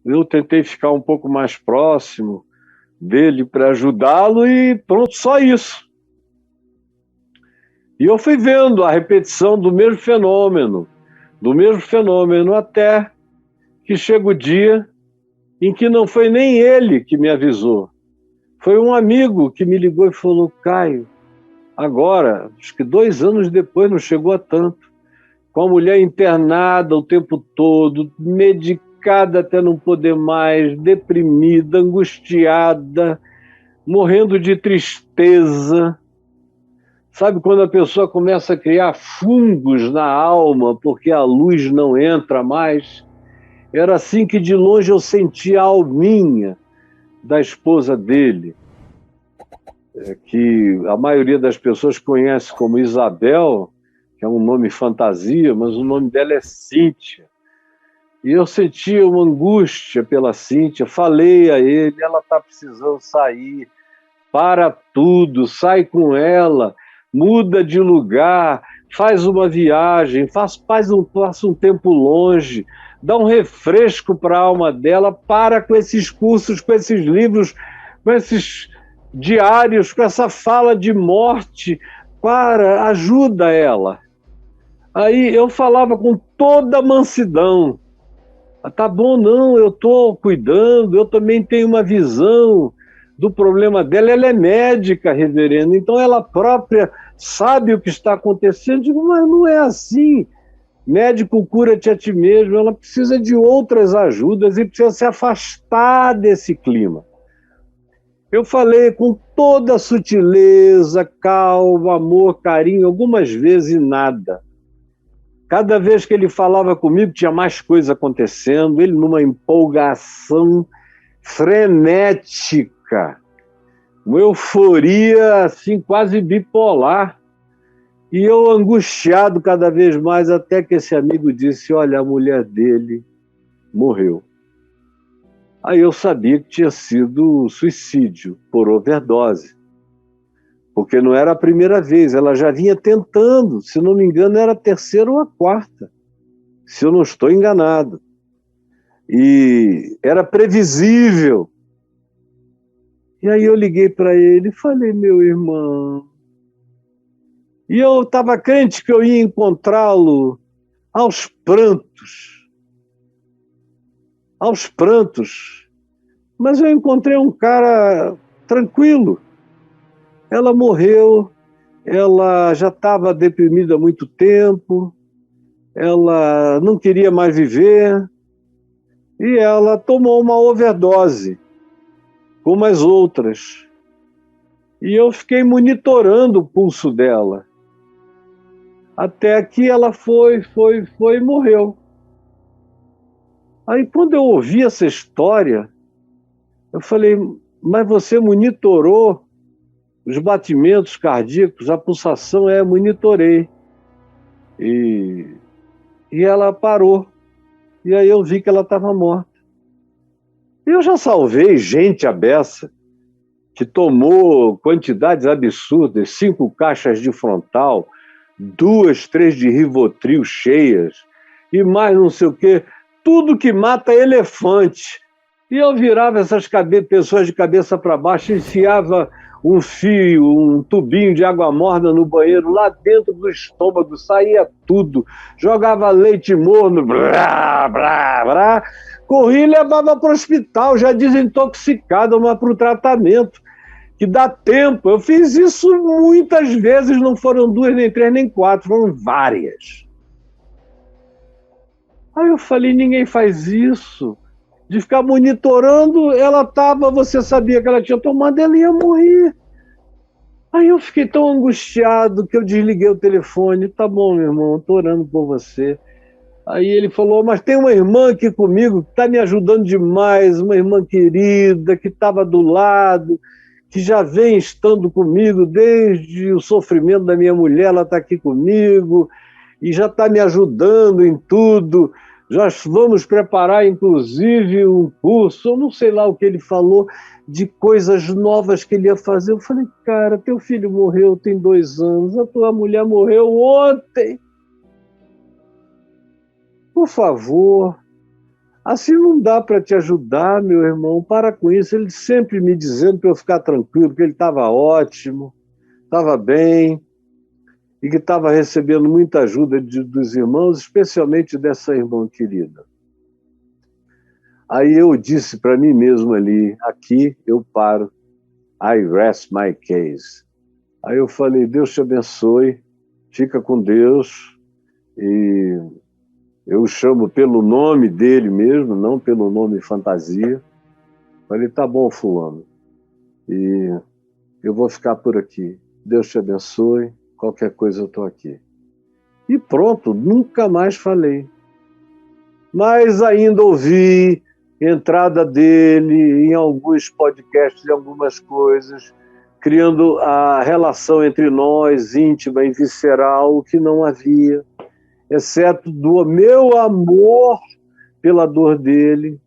Eu tentei ficar um pouco mais próximo dele para ajudá-lo e pronto, só isso. E eu fui vendo a repetição do mesmo fenômeno, até que chega o dia em que não foi nem ele que me avisou. Foi um amigo que me ligou e falou: Caio, agora, acho que 2 anos depois, não chegou a tanto, com a mulher internada o tempo todo, medicada até não poder mais, deprimida, angustiada, morrendo de tristeza. Sabe quando a pessoa começa a criar fungos na alma porque a luz não entra mais? Era assim que de longe eu sentia a alminha da esposa dele, que a maioria das pessoas conhece como Isabel, que é um nome fantasia, mas o nome dela é Cíntia. E eu sentia uma angústia pela Cíntia, falei a ele: ela está precisando sair, para tudo, sai com ela, muda de lugar, faz uma viagem, passa um tempo longe, dá um refresco para a alma dela, para com esses cursos, com esses livros, com esses diários, com essa fala de morte, ajuda ela. Aí eu falava com toda a mansidão: tá bom, não, eu estou cuidando, eu também tenho uma visão do problema dela, ela é médica, reverendo, então ela própria sabe o que está acontecendo. Eu digo: mas não é assim, médico cura-te a ti mesmo, ela precisa de outras ajudas e precisa se afastar desse clima. Eu falei com toda sutileza, calma, amor, carinho, algumas vezes e nada. Cada vez que ele falava comigo, tinha mais coisa acontecendo, ele numa empolgação frenética, uma euforia assim, quase bipolar, e eu angustiado cada vez mais, até que esse amigo disse: olha, a mulher dele morreu. Aí eu sabia que tinha sido suicídio por overdose, porque não era a primeira vez, ela já vinha tentando, se não me engano era a terceira ou a quarta, se eu não estou enganado. E era previsível. E aí eu liguei para ele e falei: meu irmão. E eu estava crente que eu ia encontrá-lo aos prantos. Aos prantos. Mas eu encontrei um cara tranquilo. Ela morreu, ela já estava deprimida há muito tempo, ela não queria mais viver, e ela tomou uma overdose, como as outras. E eu fiquei monitorando o pulso dela, até que ela foi e morreu. Aí quando eu ouvi essa história, eu falei: mas você monitorou os batimentos cardíacos, a pulsação? Monitorei. E ela parou. E aí eu vi que ela estava morta. Eu já salvei gente à beça que tomou quantidades absurdas, 5 caixas de Frontal, 2, 3 de Rivotril cheias, e mais não sei o quê, tudo que mata elefante. E eu virava essas pessoas de cabeça para baixo, enfiava um fio, um tubinho de água morna no banheiro, lá dentro do estômago, saía tudo, jogava leite morno, brá, brá, brá, corria e levava para o hospital, já desintoxicada, mas para o tratamento, que dá tempo. Eu fiz isso muitas vezes, não foram 2, nem 3, nem 4, foram várias. Aí eu falei: ninguém faz isso. De ficar monitorando, ela estava, você sabia que ela tinha tomado, ela ia morrer. Aí eu fiquei tão angustiado que eu desliguei o telefone. Tá bom, meu irmão, estou orando por você. Aí ele falou: mas tem uma irmã aqui comigo que está me ajudando demais, uma irmã querida que estava do lado, que já vem estando comigo desde o sofrimento da minha mulher, ela está aqui comigo e já está me ajudando em tudo. Já vamos preparar, inclusive, um curso, eu não sei lá o que ele falou, de coisas novas que ele ia fazer. Eu falei: cara, teu filho morreu tem 2 anos, a tua mulher morreu ontem. Por favor, Assim não dá para te ajudar, meu irmão, para com isso. Ele sempre me dizendo para eu ficar tranquilo, que ele estava ótimo, estava bem, e que estava recebendo muita ajuda dos irmãos, especialmente dessa irmã querida. Aí eu disse para mim mesmo ali, aqui eu paro, I rest my case. Aí eu falei, Deus te abençoe, fica com Deus, e eu o chamo pelo nome dele mesmo, não pelo nome fantasia. Falei, tá bom, fulano, e eu vou ficar por aqui. Deus te abençoe, qualquer coisa eu estou aqui. E pronto, nunca mais falei. Mas ainda ouvi entrada dele em alguns podcasts, em algumas coisas, criando a relação entre nós, íntima e visceral, o que não havia, exceto do meu amor pela dor dele.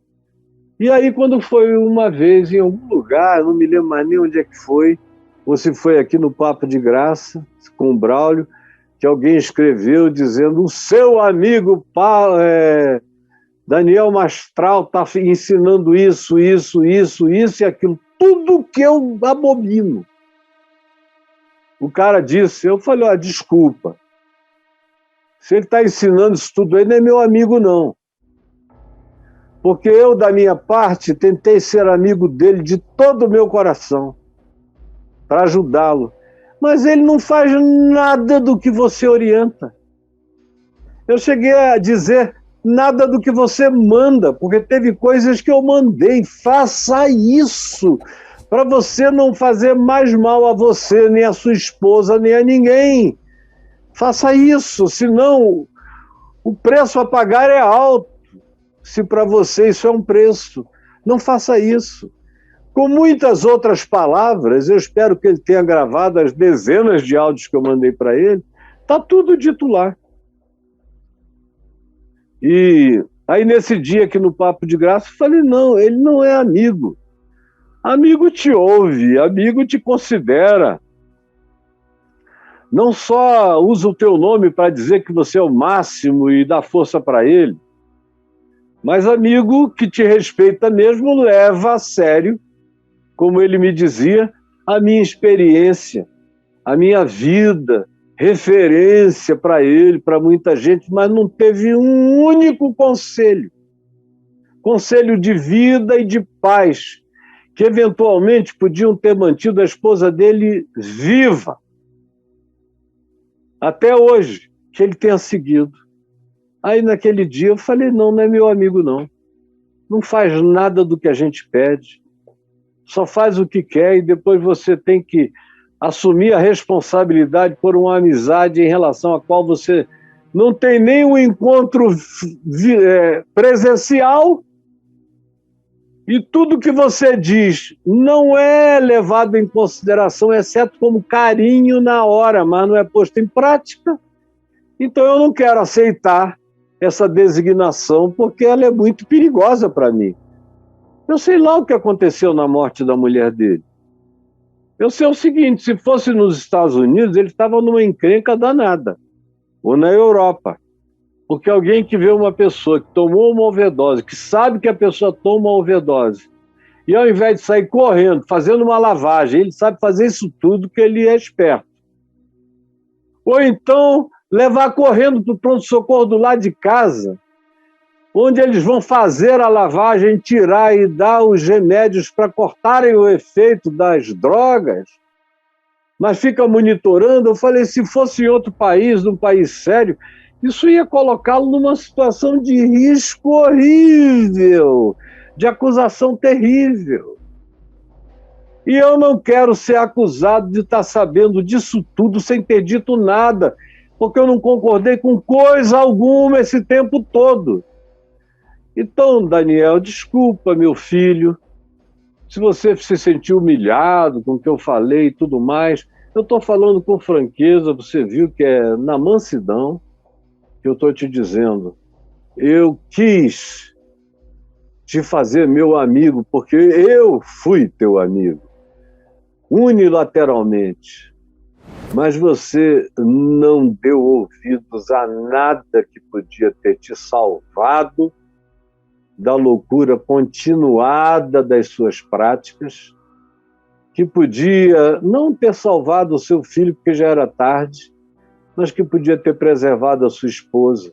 E aí, quando foi uma vez em algum lugar, não me lembro mais nem onde é que foi, ou se foi aqui no Papo de Graça, com o Braulio, que alguém escreveu dizendo: o seu amigo Daniel Mastral está ensinando isso e aquilo, tudo que eu abomino. O cara disse, eu falei, desculpa, se ele está ensinando isso tudo aí, não é meu amigo, não. Porque eu, da minha parte, tentei ser amigo dele de todo o meu coração, para ajudá-lo. Mas ele não faz nada do que você orienta. Eu cheguei a dizer nada do que você manda, porque teve coisas que eu mandei. Faça isso, para você não fazer mais mal a você, nem a sua esposa, nem a ninguém. Faça isso, senão o preço a pagar é alto. Se para você isso é um preço, não faça isso. Com muitas outras palavras, eu espero que ele tenha gravado as dezenas de áudios que eu mandei para ele, está tudo dito lá. E aí nesse dia aqui no Papo de Graça, eu falei, não, ele não é amigo. Amigo te ouve, amigo te considera. Não só usa o teu nome para dizer que você é o máximo e dá força para ele, mas amigo que te respeita mesmo leva a sério, como ele me dizia, a minha experiência, a minha vida, referência para ele, para muita gente, mas não teve um único conselho de vida e de paz, que eventualmente podiam ter mantido a esposa dele viva, até hoje, que ele tenha seguido. Aí naquele dia eu falei, não é meu amigo não, não faz nada do que a gente pede, só faz o que quer e depois você tem que assumir a responsabilidade por uma amizade em relação à qual você não tem nem um encontro presencial e tudo que você diz não é levado em consideração, exceto como carinho na hora, mas não é posto em prática. Então eu não quero aceitar essa designação porque ela é muito perigosa para mim. Eu sei lá o que aconteceu na morte da mulher dele. Eu sei o seguinte, se fosse nos Estados Unidos, ele estava numa encrenca danada, ou na Europa, porque alguém que vê uma pessoa que tomou uma overdose, que sabe que a pessoa toma uma overdose, e ao invés de sair correndo, fazendo uma lavagem, ele sabe fazer isso tudo, que ele é esperto. Ou então, levar correndo para o pronto-socorro do lado de casa, onde eles vão fazer a lavagem, tirar e dar os remédios para cortarem o efeito das drogas, mas fica monitorando. Eu falei, se fosse em outro país, num país sério, isso ia colocá-lo numa situação de risco horrível, de acusação terrível. E eu não quero ser acusado de estar sabendo disso tudo sem ter dito nada, porque eu não concordei com coisa alguma esse tempo todo. Então, Daniel, desculpa, meu filho, se você se sentiu humilhado com o que eu falei e tudo mais. Eu estou falando com franqueza, você viu que é na mansidão que eu estou te dizendo. Eu quis te fazer meu amigo, porque eu fui teu amigo, unilateralmente. Mas você não deu ouvidos a nada que podia ter te salvado da loucura continuada das suas práticas, que podia não ter salvado o seu filho porque já era tarde, mas que podia ter preservado a sua esposa,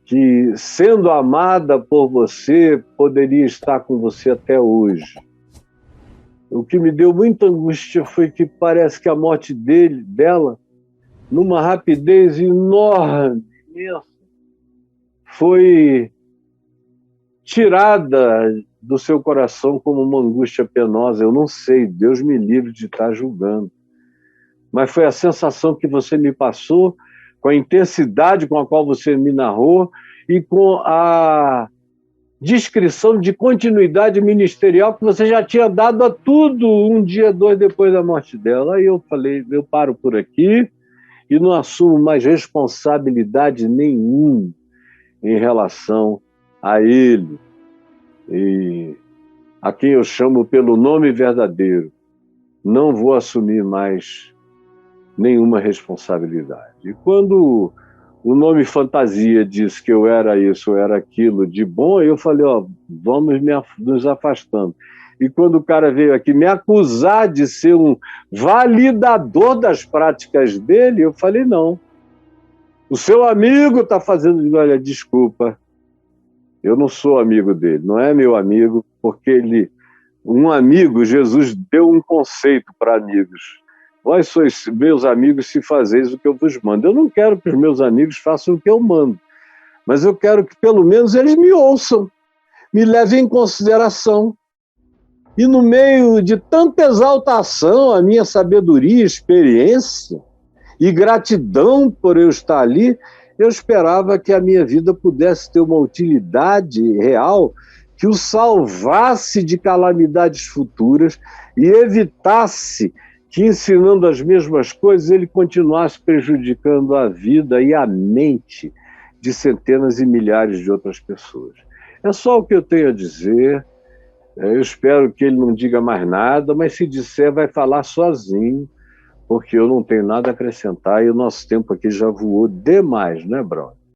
que, sendo amada por você, poderia estar com você até hoje. O que me deu muita angústia foi que parece que a morte dela, numa rapidez enorme, imensa, foi tirada do seu coração como uma angústia penosa. Eu não sei, Deus me livre de estar julgando. Mas foi a sensação que você me passou, com a intensidade com a qual você me narrou e com a descrição de continuidade ministerial que você já tinha dado a tudo um dia, dois depois da morte dela. Aí eu falei, eu paro por aqui e não assumo mais responsabilidade nenhuma em relação a ele, e a quem eu chamo pelo nome verdadeiro. Não vou assumir mais nenhuma responsabilidade. E quando o nome fantasia diz que eu era isso, eu era aquilo de bom, eu falei, ó, vamos nos afastando. E quando o cara veio aqui me acusar de ser um validador das práticas dele, eu falei, não. O seu amigo está fazendo... Olha, desculpa, eu não sou amigo dele, não é meu amigo, porque um amigo, Jesus deu um conceito para amigos. Vós sois meus amigos se fazeis o que eu vos mando. Eu não quero que os meus amigos façam o que eu mando, mas eu quero que pelo menos eles me ouçam, me levem em consideração. E no meio de tanta exaltação, a minha sabedoria, experiência e gratidão por eu estar ali, eu esperava que a minha vida pudesse ter uma utilidade real que o salvasse de calamidades futuras e evitasse que, ensinando as mesmas coisas, ele continuasse prejudicando a vida e a mente de centenas e milhares de outras pessoas. É só o que eu tenho a dizer. Eu espero que ele não diga mais nada, mas se disser, vai falar sozinho, porque eu não tenho nada a acrescentar e o nosso tempo aqui já voou demais, né, brother?